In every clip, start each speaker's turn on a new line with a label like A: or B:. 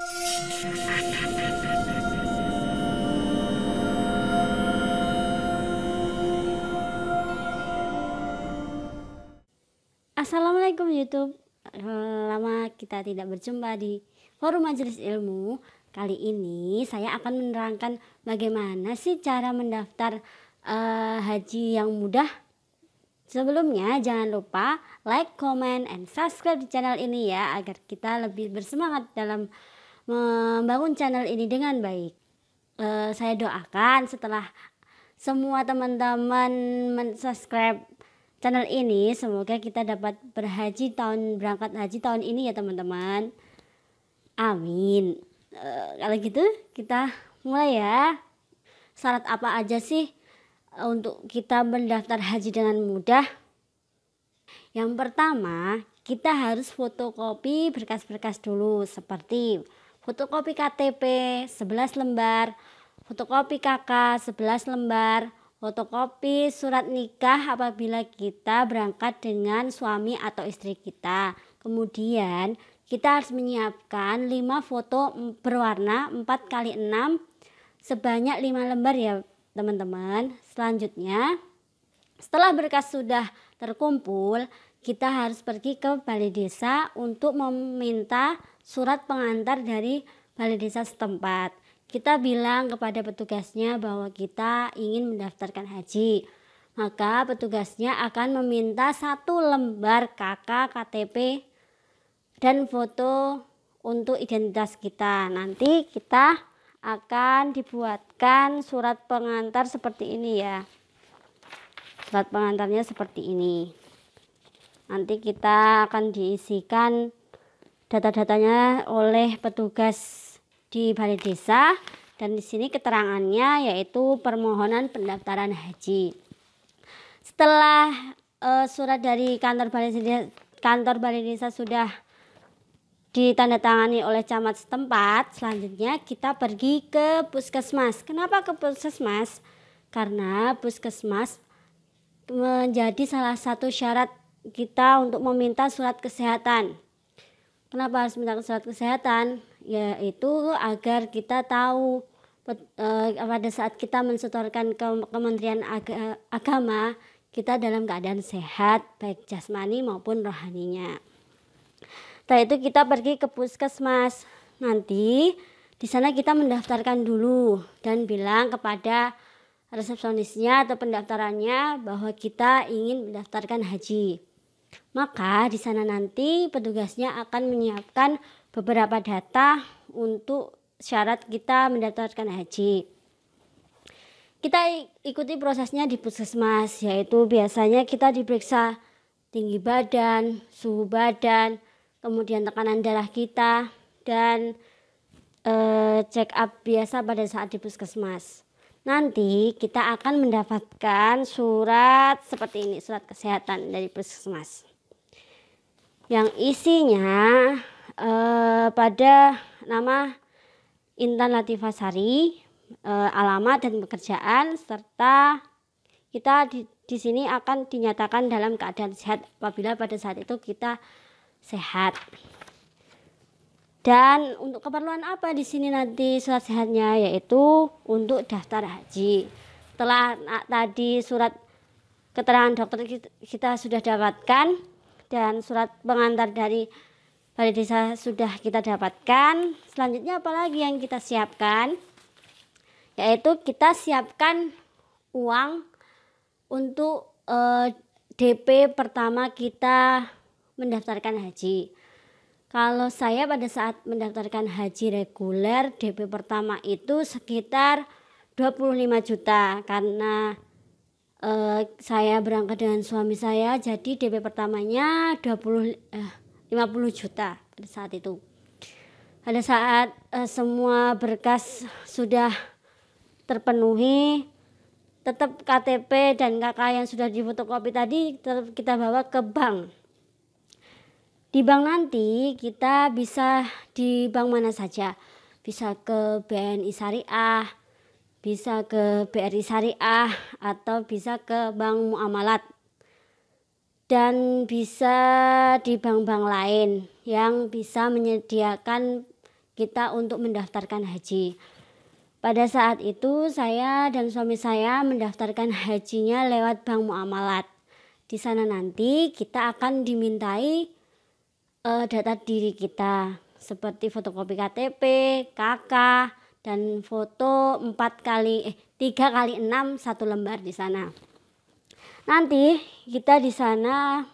A: Assalamualaikum YouTube. Lama kita tidak berjumpa di forum majelis ilmu. Kali ini saya akan menerangkan bagaimana sih cara mendaftar haji yang mudah. Sebelumnya jangan lupa like, comment, and subscribe di channel ini ya, agar kita lebih bersemangat dalam membangun channel ini dengan baik. Saya doakan setelah semua teman-teman mensubscribe channel ini, semoga kita dapat berangkat haji tahun ini ya teman-teman. Amin. Kalau gitu kita mulai ya. Syarat apa aja sih untuk kita mendaftar haji dengan mudah? Yang pertama, kita harus fotokopi berkas-berkas dulu, seperti fotokopi KTP 11 lembar, fotokopi KK 11 lembar, fotokopi surat nikah apabila kita berangkat dengan suami atau istri kita. Kemudian kita harus menyiapkan 5 foto berwarna 4x6 sebanyak 5 lembar ya teman-teman. Selanjutnya, setelah berkas sudah terkumpul, kita harus pergi ke balai desa untuk meminta surat pengantar dari balai desa setempat. Kita bilang kepada petugasnya bahwa kita ingin mendaftarkan haji. Maka petugasnya akan meminta 1 lembar KK, KTP, dan foto untuk identitas kita. Nanti kita akan dibuatkan surat pengantar seperti ini ya. Surat pengantarnya seperti ini. Nanti kita akan diisikan data-datanya oleh petugas di balai desa, dan di sini keterangannya yaitu permohonan pendaftaran haji. Setelah surat dari kantor balai desa sudah ditandatangani oleh camat setempat, selanjutnya kita pergi ke puskesmas. Kenapa ke puskesmas? Karena puskesmas menjadi salah satu syarat kita untuk meminta surat kesehatan. Kenapa harus minta surat kesehatan? Yaitu agar kita tahu pada saat kita mensetorkan ke Kementerian Agama, kita dalam keadaan sehat baik jasmani maupun rohaninya. Setelah itu kita pergi ke puskesmas. Nanti di sana kita mendaftarkan dulu dan bilang kepada resepsionisnya atau pendaftarannya bahwa kita ingin mendaftarkan haji. Maka di sana nanti petugasnya akan menyiapkan beberapa data untuk syarat kita mendaftarkan haji. Kita ikuti prosesnya di puskesmas, yaitu biasanya kita diperiksa tinggi badan, suhu badan, kemudian tekanan darah kita, dan check up biasa pada saat di puskesmas. Nanti kita akan mendapatkan surat seperti ini, surat kesehatan dari puskesmas, yang isinya pada nama Intan Latifasari, alamat dan pekerjaan, serta kita di sini akan dinyatakan dalam keadaan sehat apabila pada saat itu kita sehat. Dan untuk keperluan apa di sini nanti surat sehatnya, yaitu untuk daftar haji. Setelah tadi surat keterangan dokter kita sudah dapatkan dan surat pengantar dari balai desa sudah kita dapatkan, selanjutnya apalagi yang kita siapkan? Yaitu kita siapkan uang untuk DP pertama kita mendaftarkan haji. Kalau saya pada saat mendaftarkan haji reguler, DP pertama itu sekitar 25 juta karena saya berangkat dengan suami saya, jadi DP pertamanya 50 juta pada saat itu. Pada saat semua berkas sudah terpenuhi, tetap KTP dan KK yang sudah difotokopi tadi tetap kita bawa ke bank. Di bank nanti kita bisa di bank mana saja, bisa ke BNI Syariah, bisa ke BRI Syariah, atau bisa ke Bank Muamalat, dan bisa di bank-bank lain yang bisa menyediakan kita untuk mendaftarkan haji. Pada saat itu saya dan suami saya mendaftarkan hajinya lewat bank muamalat. Di sana nanti kita akan dimintai data diri kita seperti fotokopi KTP, KK, dan foto 3x6 1 lembar di sana. Nanti kita di sana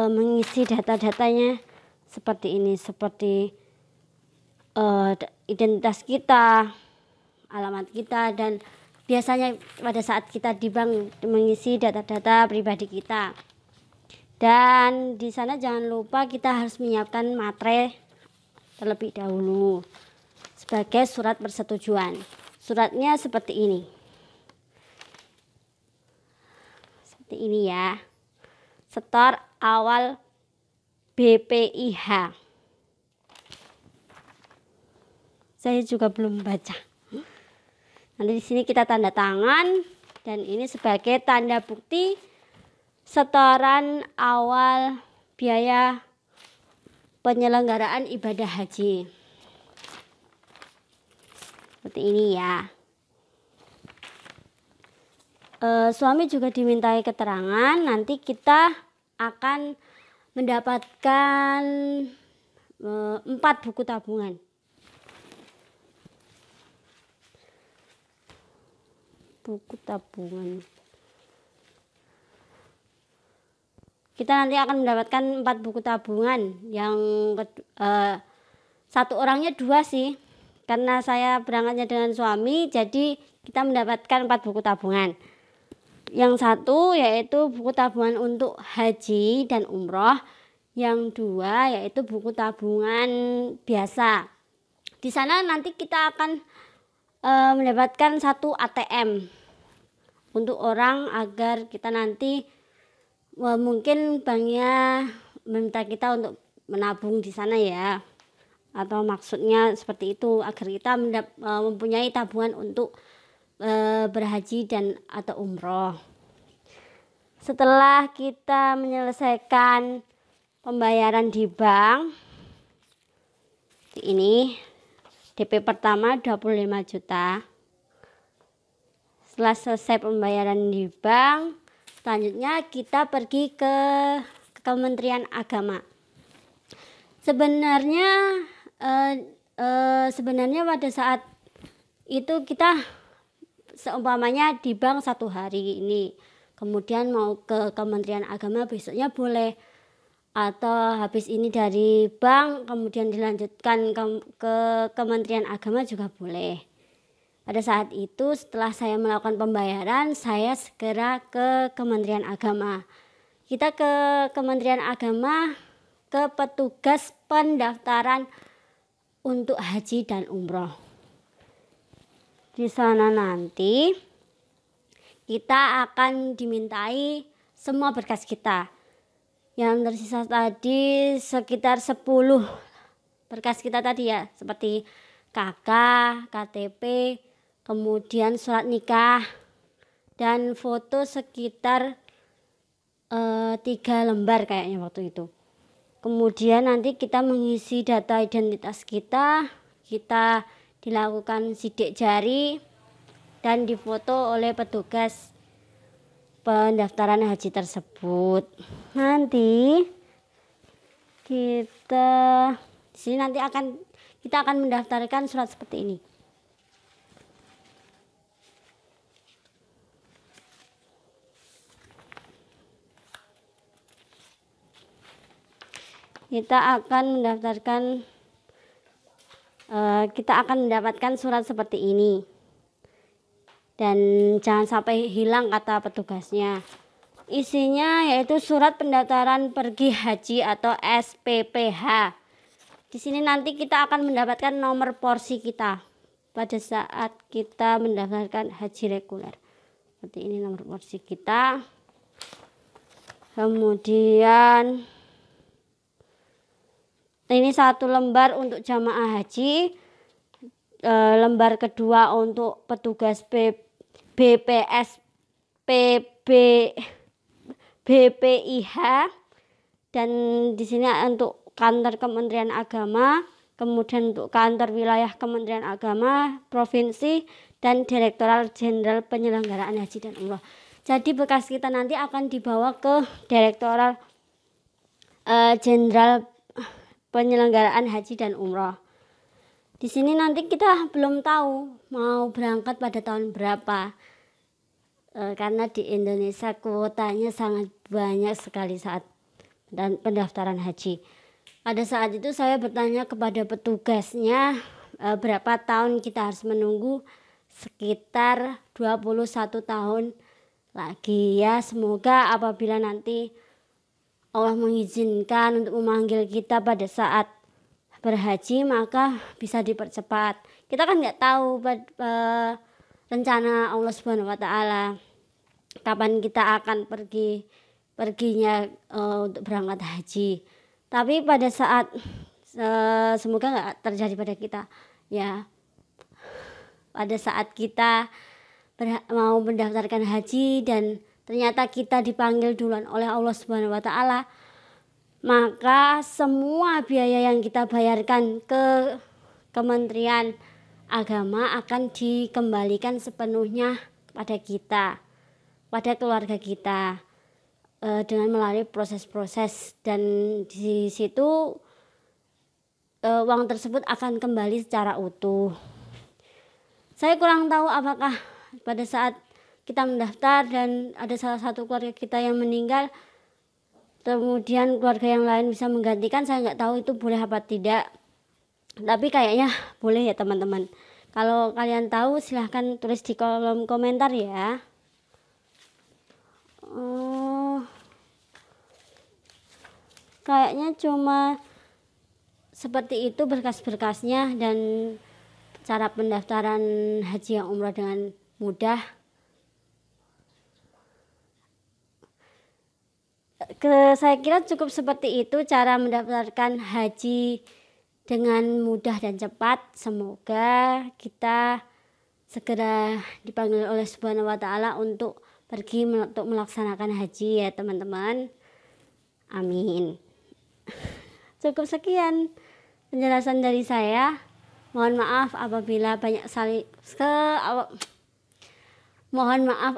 A: mengisi data-datanya seperti ini, seperti identitas kita, alamat kita, dan biasanya pada saat kita di bank mengisi data-data pribadi kita. Dan di sana jangan lupa kita harus menyiapkan materai terlebih dahulu sebagai surat persetujuan. Suratnya seperti ini. Seperti ini ya. Setor awal BPIH. Saya juga belum baca. Nanti di sini kita tanda tangan dan ini sebagai tanda bukti setoran awal biaya penyelenggaraan ibadah haji. Seperti ini ya. Suami juga dimintai keterangan, nanti kita akan mendapatkan 4 buku tabungan. Buku tabungan. Kita nanti akan mendapatkan 4 buku tabungan. Yang satu orangnya 2 sih. Karena saya berangkatnya dengan suami, jadi kita mendapatkan 4 buku tabungan. Yang satu yaitu buku tabungan untuk haji dan umroh. Yang 2 yaitu buku tabungan biasa. Di sana nanti kita akan mendapatkan 1 ATM untuk orang agar kita nanti mungkin banknya meminta kita untuk menabung di sana ya, atau maksudnya seperti itu agar kita mempunyai tabungan untuk berhaji dan atau umroh. Setelah kita menyelesaikan pembayaran di bank, ini DP pertama 25 juta. Setelah selesai pembayaran di bank, selanjutnya kita pergi ke Kementerian Agama. Sebenarnya pada saat itu kita seumpamanya di bank 1 hari ini, kemudian mau ke Kementerian Agama besoknya boleh, atau habis ini dari bank kemudian dilanjutkan ke Kementerian Agama juga boleh. Pada saat itu setelah saya melakukan pembayaran, saya segera ke Kementerian Agama. Kita ke Kementerian Agama, ke petugas pendaftaran untuk haji dan umroh. Di sana nanti kita akan dimintai semua berkas kita. Yang tersisa tadi sekitar 10 berkas kita tadi ya, seperti KK, KTP, kemudian surat nikah, dan foto sekitar 3 lembar kayaknya waktu itu. Kemudian nanti kita mengisi data identitas kita dilakukan sidik jari dan difoto oleh petugas pendaftaran haji tersebut. Nanti kita akan mendaftarkan surat seperti ini. Kita akan mendapatkan surat seperti ini. Dan jangan sampai hilang kata petugasnya. Isinya yaitu surat pendaftaran pergi haji atau SPPH. Di sini nanti kita akan mendapatkan nomor porsi kita pada saat kita mendaftarkan haji reguler. Seperti ini nomor porsi kita. Kemudian ini 1 lembar untuk jamaah haji, lembar kedua untuk petugas BPS BPIH, dan di sini untuk kantor Kementerian Agama kemudian untuk kantor wilayah Kementerian Agama, provinsi, dan Direktorat Jenderal Penyelenggaraan Haji dan Umroh. Jadi bekas kita nanti akan dibawa ke Direktorat Jenderal Penyelenggaraan Haji dan Umroh. Di sini nanti kita belum tahu mau berangkat pada tahun berapa, karena di Indonesia kuotanya sangat banyak sekali saat dan pendaftaran haji. Pada saat itu saya bertanya kepada petugasnya, berapa tahun kita harus menunggu. Sekitar 21 tahun lagi ya. Semoga apabila nanti Allah mengizinkan untuk memanggil kita pada saat berhaji, maka bisa dipercepat. Kita kan nggak tahu rencana Allah Subhanahu wa Ta'ala kapan kita akan perginya untuk berangkat haji. Tapi pada saat semoga nggak terjadi pada kita ya. Pada saat kita mau mendaftarkan haji dan ternyata kita dipanggil duluan oleh Allah Subhanahu wa Ta'ala, maka semua biaya yang kita bayarkan ke Kementerian Agama akan dikembalikan sepenuhnya pada kita, pada keluarga kita, dengan melalui proses-proses, dan di situ uang tersebut akan kembali secara utuh. Saya kurang tahu apakah pada saat kita mendaftar dan ada salah satu keluarga kita yang meninggal, kemudian keluarga yang lain bisa menggantikan, saya nggak tahu itu boleh apa tidak. Tapi kayaknya boleh ya teman-teman. Kalau kalian tahu silahkan tulis di kolom komentar ya. Kayaknya cuma seperti itu berkas-berkasnya dan cara pendaftaran haji yang umroh dengan mudah. Saya kira cukup seperti itu cara mendaftarkan haji dengan mudah dan cepat. Semoga kita segera dipanggil oleh Subhanahu wa Ta'ala untuk pergi untuk melaksanakan haji ya teman-teman. Amin. Cukup sekian penjelasan dari saya. Mohon maaf apabila banyak mohon maaf.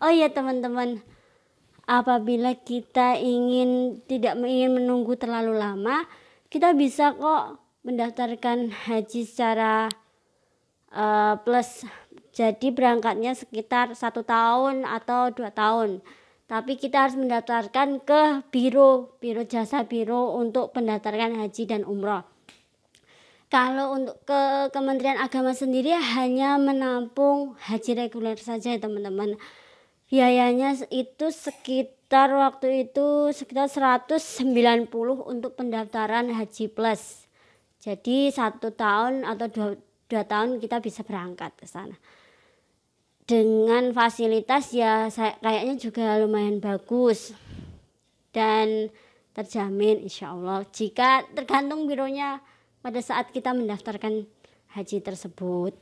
A: Oh iya teman-teman, apabila kita tidak ingin menunggu terlalu lama, kita bisa kok mendaftarkan haji secara plus. Jadi berangkatnya sekitar 1 tahun atau 2 tahun. Tapi kita harus mendaftarkan ke biro jasa biro untuk pendaftaran haji dan umroh. Kalau untuk ke Kementerian Agama sendiri hanya menampung haji reguler saja ya teman-teman. Biayanya itu sekitar 190 untuk pendaftaran haji plus. Jadi 1 tahun atau 2 tahun kita bisa berangkat ke sana. Dengan fasilitas ya kayaknya juga lumayan bagus dan terjamin insya Allah, jika tergantung bironya pada saat kita mendaftarkan haji tersebut.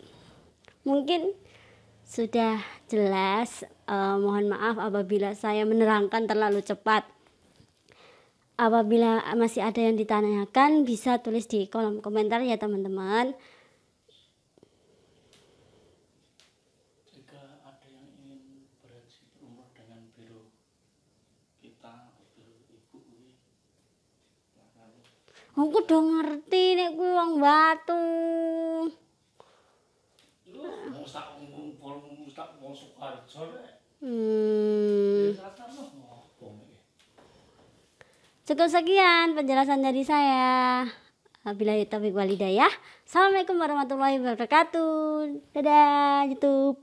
A: Mungkin sudah jelas. Mohon maaf apabila saya menerangkan terlalu cepat. Apabila masih ada yang ditanyakan bisa tulis di kolom komentar ya teman-teman. Aku udah ngerti nek kuwi wong Batu. Cukup sekian penjelasan dari saya. Wabillahi taufiq wal hidayah. Assalamualaikum warahmatullahi wabarakatuh. Dadah YouTube.